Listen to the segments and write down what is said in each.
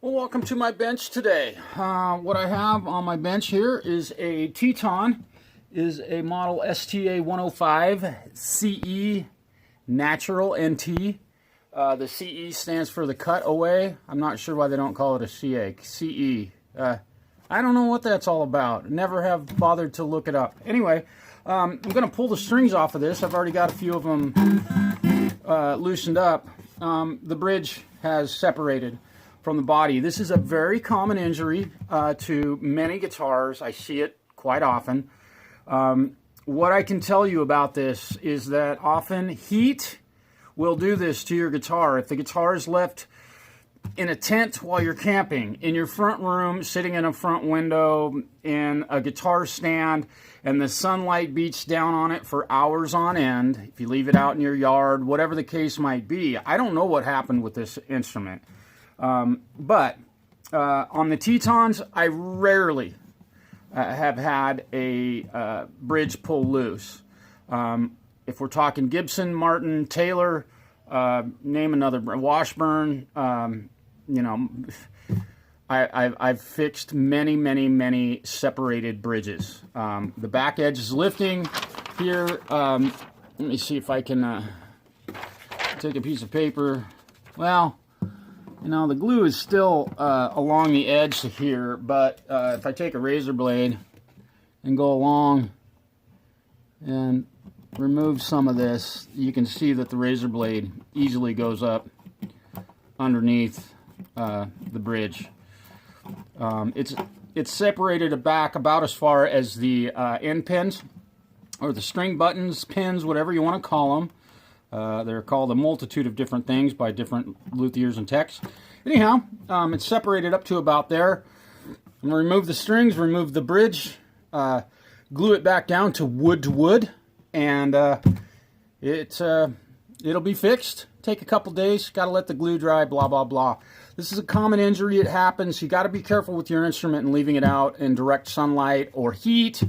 Well, welcome to my bench today. What I have on my bench here is a Teton, is a model STA 105 CE Natural NT. The CE stands for the cut away. I'm not sure why they don't call it a CA. CE. I don't know what that's all about. Never have bothered to look it up. Anyway, I'm going to pull the strings off of this. I've already got a few of them loosened up. The bridge has separated from the body. This is a very common injury to many guitars. I see it quite often. What I can tell you about this is that often heat will do this to your guitar. If the guitar is left in a tent while you're camping, in your front room, sitting in a front window, in a guitar stand, and the sunlight beats down on it for hours on end, if you leave it out in your yard, whatever the case might be, I don't know what happened with this instrument. But on the Tetons, I rarely have had a bridge pull loose. If we're talking Gibson, Martin, Taylor, name another, Washburn, you know, I've fixed many separated bridges. The back edge is lifting here. Let me see if I can take a piece of paper. Well, you know, the glue is still along the edge here, but if I take a razor blade and go along and remove some of this, you can see that the razor blade easily goes up underneath the bridge. It's separated back about as far as the end pins, or the string buttons, pins, whatever you want to call them. They're called a multitude of different things by different luthiers and techs. Anyhow, it's separated up to about there. I'm going to remove the strings, remove the bridge, glue it back down to wood, and it'll be fixed. Take a couple days, got to let the glue dry, blah, blah, blah. This is a common injury. It happens. You got to be careful with your instrument and leaving it out in direct sunlight or heat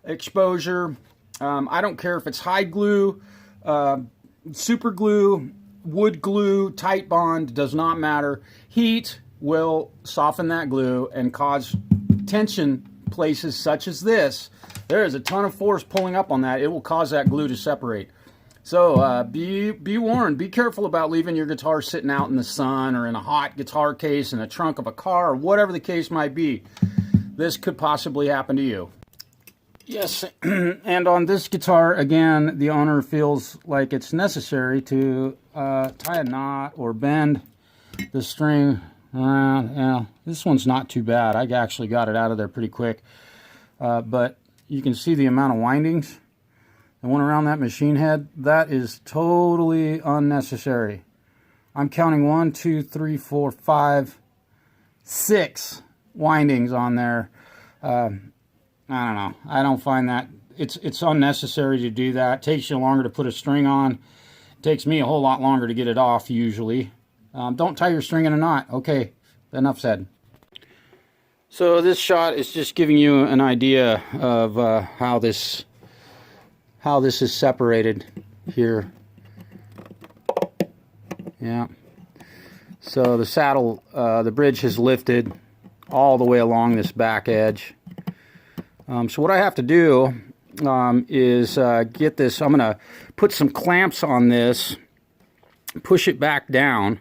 exposure. I don't care if it's hide glue, super glue, wood glue, tight bond, does not matter. Heat will soften that glue and cause tension places such as this. There is a ton of force pulling up on that. It will cause that glue to separate. So be warned. Be careful about leaving your guitar sitting out in the sun or in a hot guitar case in the trunk of a car or whatever the case might be. This could possibly happen to you. Yes, and on this guitar, again, the owner feels like it's necessary to tie a knot or bend the string around. Yeah, this one's not too bad. I actually got it out of there pretty quick. But you can see the amount of windings that went around that machine head. That is totally unnecessary. I'm counting 1, 2, 3, 4, 5, 6 windings on there. I don't know. I don't find that it's unnecessary to do that. It takes you longer to put a string on. It takes me a whole lot longer to get it off usually. Don't tie your string in a knot. Okay, enough said. So this shot is just giving you an idea of how this is separated here. Yeah. So the saddle, the bridge has lifted all the way along this back edge. So what I have to do is get this. I'm going to put some clamps on this, push it back down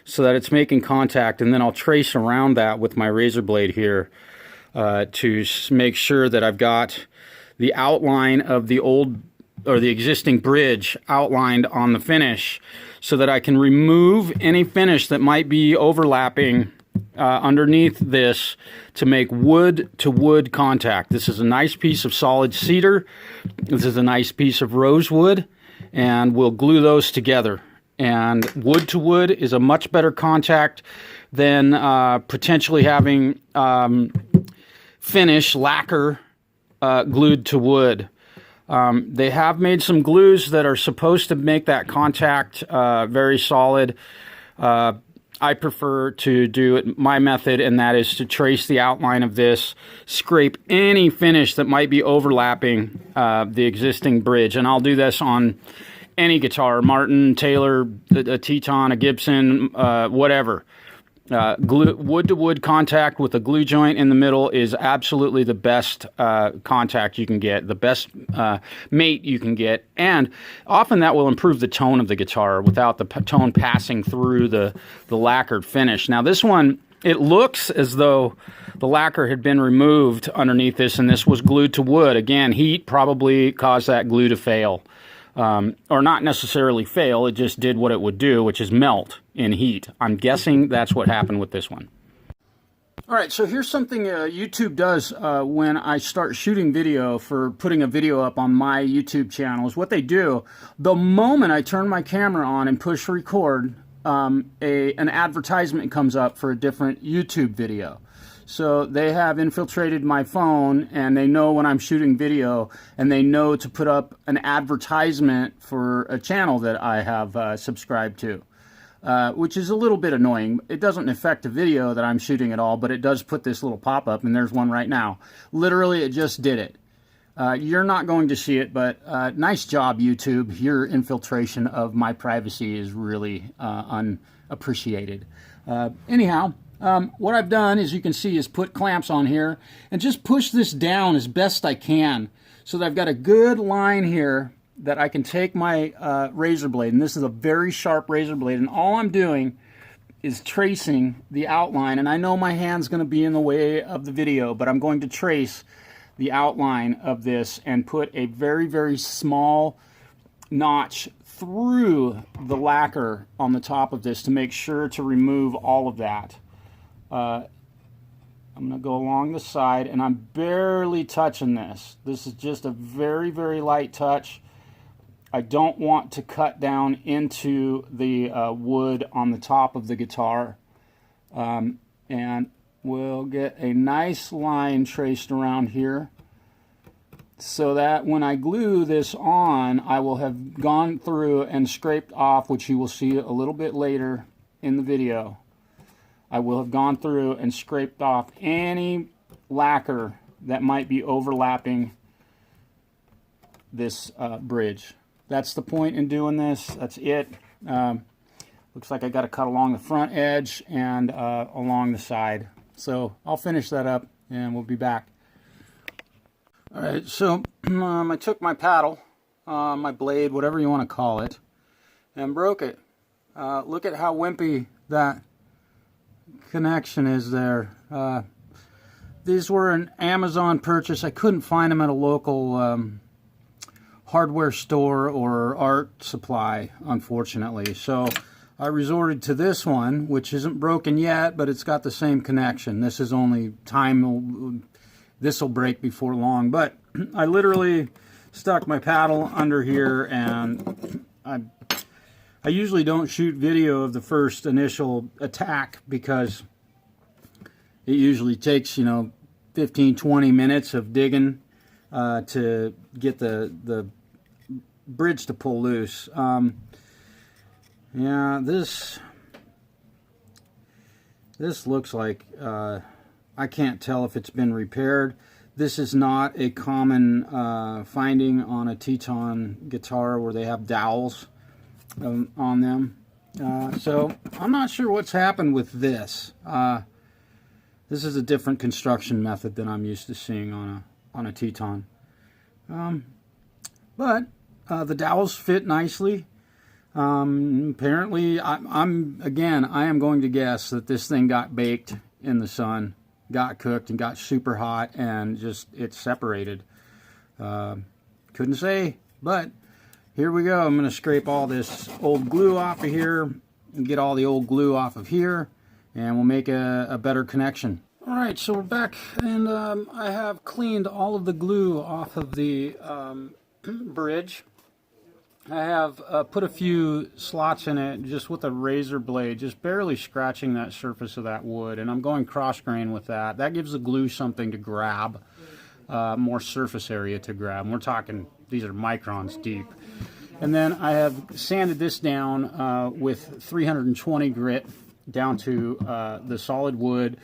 so that it's making contact, and then I'll trace around that with my razor blade here to make sure that I've got the outline of the old or the existing bridge outlined on the finish so that I can remove any finish that might be overlapping underneath this to make wood to wood contact. This is a nice piece of solid cedar. This is a nice piece of rosewood, and we'll glue those together. And wood to wood is a much better contact than potentially having finish lacquer glued to wood. They have made some glues that are supposed to make that contact very solid. I prefer to do it my method, and that is to trace the outline of this, scrape any finish that might be overlapping the existing bridge. And I'll do this on any guitar, Martin, Taylor, a Teton, a Gibson, whatever. Wood-to-wood contact with a glue joint in the middle is absolutely the best contact you can get, the best mate you can get, and often that will improve the tone of the guitar without the tone passing through the lacquered finish. Now this one, it looks as though the lacquer had been removed underneath this and this was glued to wood. Again, heat probably caused that glue to fail. Or not necessarily fail, it just did what it would do, which is melt in heat. I'm guessing that's what happened with this one. Alright, so here's something YouTube does when I start shooting video for putting a video up on my YouTube channel. Is what they do, the moment I turn my camera on and push record, an advertisement comes up for a different YouTube video. So they have infiltrated my phone and they know when I'm shooting video and they know to put up an advertisement for a channel that I have subscribed to, which is a little bit annoying. It doesn't affect the video that I'm shooting at all, but it does put this little pop-up, and there's one right now. Literally, it just did it. You're not going to see it, but nice job, YouTube. Your infiltration of my privacy is really unappreciated. Anyhow, what I've done, as you can see, is put clamps on here and just push this down as best I can so that I've got a good line here that I can take my razor blade, and this is a very sharp razor blade, and all I'm doing is tracing the outline. And I know my hand's going to be in the way of the video, but I'm going to trace the outline of this and put a very, very small notch through the lacquer on the top of this to make sure to remove all of that. I'm going to go along the side, and I'm barely touching this. This is just a very, very light touch. I don't want to cut down into the wood on the top of the guitar. And we'll get a nice line traced around here so that when I glue this on, I will have gone through and scraped off, which you will see a little bit later in the video. I will have gone through and scraped off any lacquer that might be overlapping this bridge. That's the point in doing this. That's it. Looks like I got to cut along the front edge and along the side. So I'll finish that up and we'll be back. Alright, so I took my paddle, my blade, whatever you want to call it, and broke it. Look at how wimpy that connection is there. These were an Amazon purchase. I couldn't find them at a local hardware store or art supply, unfortunately. So I resorted to this one, which isn't broken yet, but it's got the same connection. This is only time, this will break before long. But I literally stuck my paddle under here, and I usually don't shoot video of the first initial attack because it usually takes, 15-20 minutes of digging to get the bridge to pull loose. Yeah, this looks like I can't tell if it's been repaired. This is not a common finding on a Teton guitar where they have dowels on them. So I'm not sure what's happened with this. This is a different construction method than I'm used to seeing on a Teton. But the dowels fit nicely. Apparently, I am going to guess that this thing got baked in the sun, got cooked and got super hot, and just it separated. Couldn't say, but here we go. I'm going to scrape all this old glue off of here and get all the old glue off of here, and we'll make a better connection. Alright, so we're back, and I have cleaned all of the glue off of the bridge. I have put a few slots in it just with a razor blade, just barely scratching that surface of that wood, and I'm going cross grain with that. That gives the glue something to grab, more surface area to grab. And we're talking, these are microns deep. And then I have sanded this down with 320 grit down to the solid wood.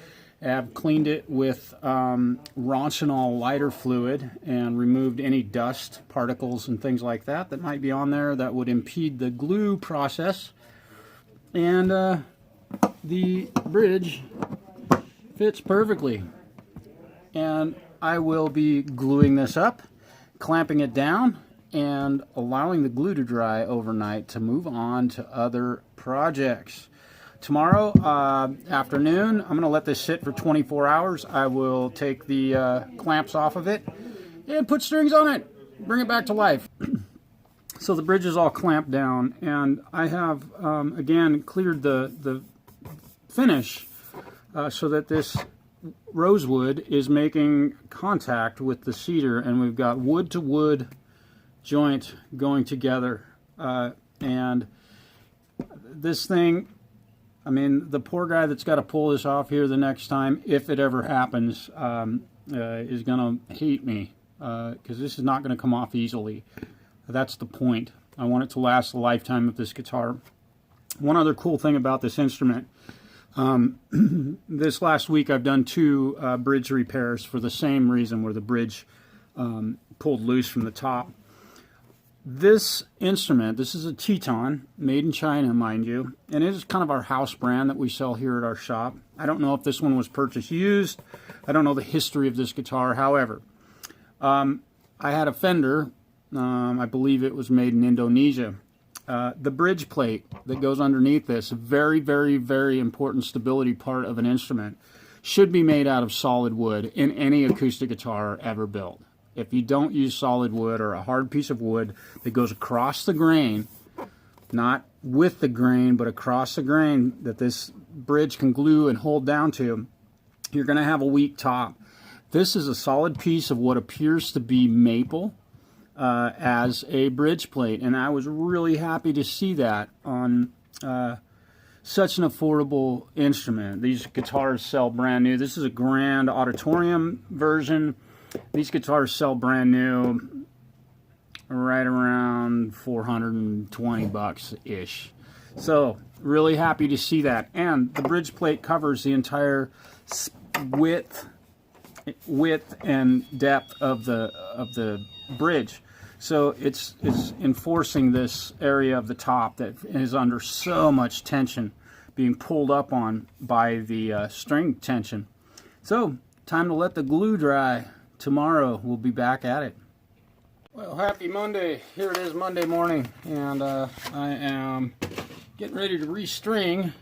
I've cleaned it with Roncinol lighter fluid and removed any dust particles and things like that that might be on there that would impede the glue process. And the bridge fits perfectly. And I will be gluing this up, clamping it down, and allowing the glue to dry overnight to move on to other projects. Tomorrow afternoon, I'm going to let this sit for 24 hours. I will take the clamps off of it and put strings on it, bring it back to life. So the bridge is all clamped down, and I have, again, cleared the finish so that this rosewood is making contact with the cedar, and we've got wood to wood joint going together. And this thing, I mean, the poor guy that's got to pull this off here the next time, if it ever happens, is going to hate me, because this is not going to come off easily. That's the point. I want it to last the lifetime of this guitar. One other cool thing about this instrument, this last week I've done 2 bridge repairs for the same reason, where the bridge pulled loose from the top. This instrument, this is a Teton, made in China, mind you, and it is kind of our house brand that we sell here at our shop. I don't know if this one was purchased used. I don't know the history of this guitar. However, I had a Fender, I believe it was made in Indonesia. The bridge plate that goes underneath this, a very, very, very important stability part of an instrument, should be made out of solid wood in any acoustic guitar ever built. If you don't use solid wood or a hard piece of wood that goes across the grain, not with the grain, but across the grain that this bridge can glue and hold down to, you're going to have a weak top. This is a solid piece of what appears to be maple as a bridge plate, and I was really happy to see that on such an affordable instrument. These guitars sell brand new. This is a Grand Auditorium version. These guitars sell brand new right around 420 bucks ish. So really happy to see that. And the bridge plate covers the entire width and depth of the bridge. So it's enforcing this area of the top that is under so much tension, being pulled up on by the string tension. So time to let the glue dry. Tomorrow we'll be back at it. Well, happy Monday. Here it is, Monday morning, and I am getting ready to restring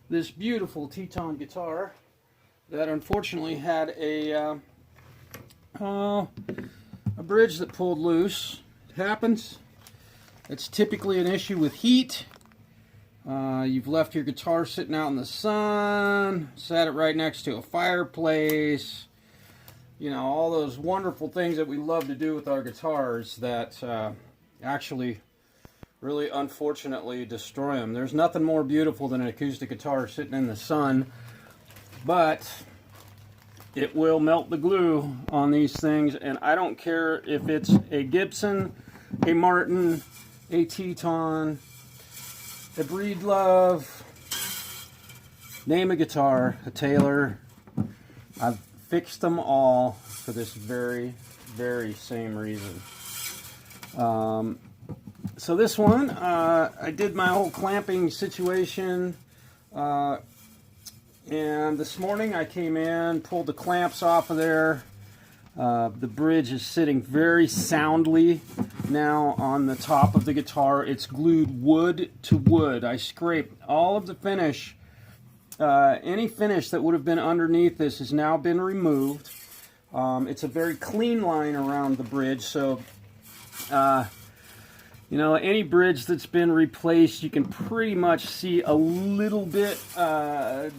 this beautiful Teton guitar that unfortunately had a bridge that pulled loose. It happens. It's typically an issue with heat. You've left your guitar sitting out in the sun, sat it right next to a fireplace. You know, all those wonderful things that we love to do with our guitars that actually really unfortunately destroy them. There's nothing more beautiful than an acoustic guitar sitting in the sun, but it will melt the glue on these things, and I don't care if it's a Gibson, a Martin, a Teton, a Breedlove, name a guitar, a Taylor. I've fixed them all for this very, very same reason. So this one, I did my whole clamping situation, and this morning I came in, pulled the clamps off of there. The bridge is sitting very soundly now on the top of the guitar. It's glued wood to wood. I scraped all of the finish. Any finish that would have been underneath this has now been removed. It's a very clean line around the bridge, so you know, any bridge that's been replaced, you can pretty much see a little bit that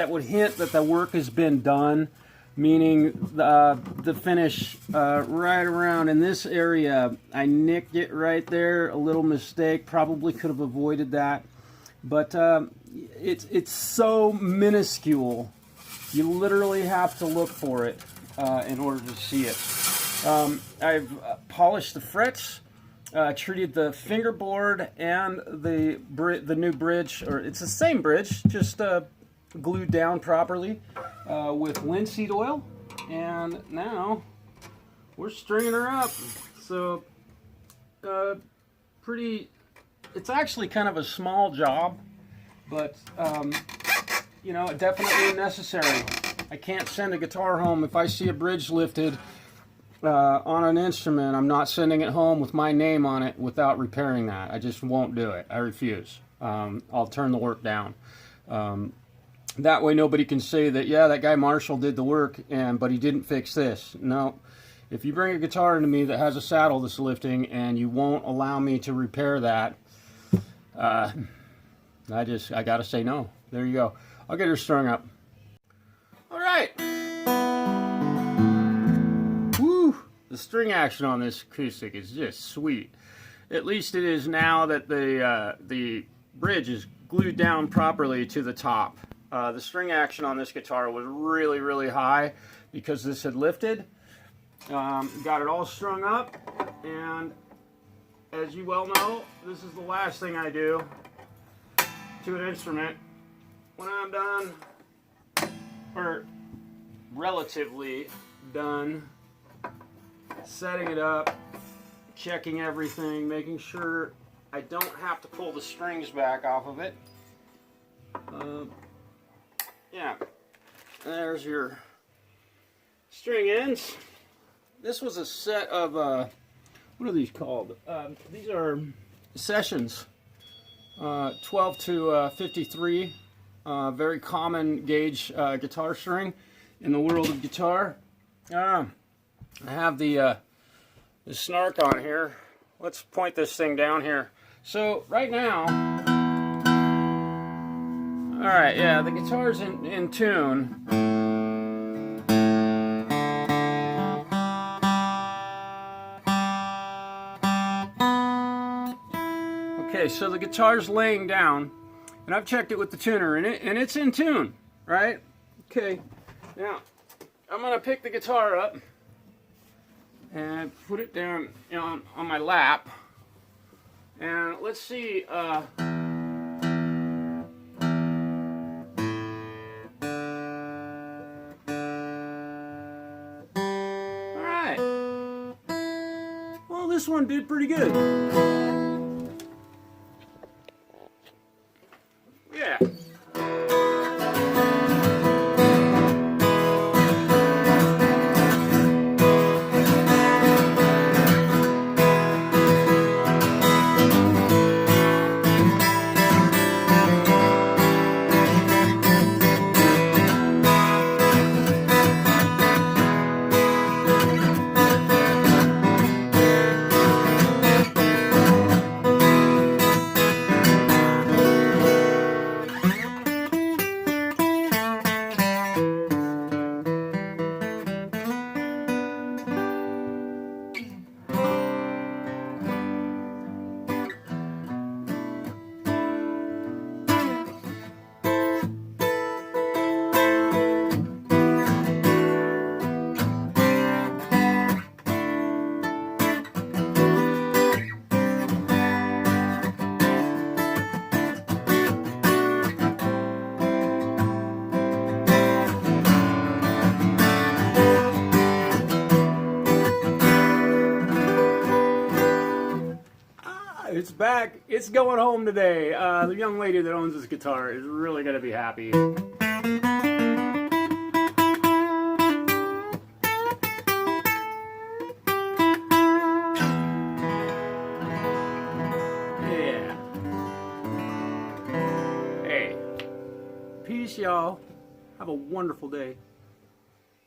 would hint that the work has been done, meaning the finish right around in this area, I nicked it right there, a little mistake, probably could have avoided that, but it's so minuscule, you literally have to look for it in order to see it. I've polished the frets, treated the fingerboard and the new bridge, or it's the same bridge, just glued down properly with linseed oil, and now we're stringing her up. So it's actually kind of a small job, but you know, definitely necessary. I can't send a guitar home if I see a bridge lifted on an instrument. I'm not sending it home with my name on it without repairing that. I just won't do it. I refuse. I'll turn the work down. That way nobody can say that, yeah, that guy Marshall did the work, but he didn't fix this. No. If you bring a guitar into me that has a saddle that's lifting and you won't allow me to repair that, I gotta say no. There you go. I'll get her strung up. All right. Woo! The string action on this acoustic is just sweet. At least it is now that the bridge is glued down properly to the top. The string action on this guitar was really, really high because this had lifted. Got it all strung up, and as you well know, this is the last thing I do to an instrument when I'm done, or relatively done, setting it up, checking everything, making sure I don't have to pull the strings back off of it. Yeah, there's your string ends. This was a set of, what are these called? These are sessions, 12 to 53, very common gauge guitar string in the world of guitar. I have the snark on here. Let's point this thing down here. So right now, all right, yeah, the guitar's in tune. Okay, so the guitar's laying down, and I've checked it with the tuner, and it's in tune, right? Okay, now I'm gonna pick the guitar up and put it down on my lap, and let's see. All right. Well, this one did pretty good. Yeah. It's back. It's going home today. The young lady that owns this guitar is really going to be happy. Yeah. Hey. Peace, y'all. Have a wonderful day.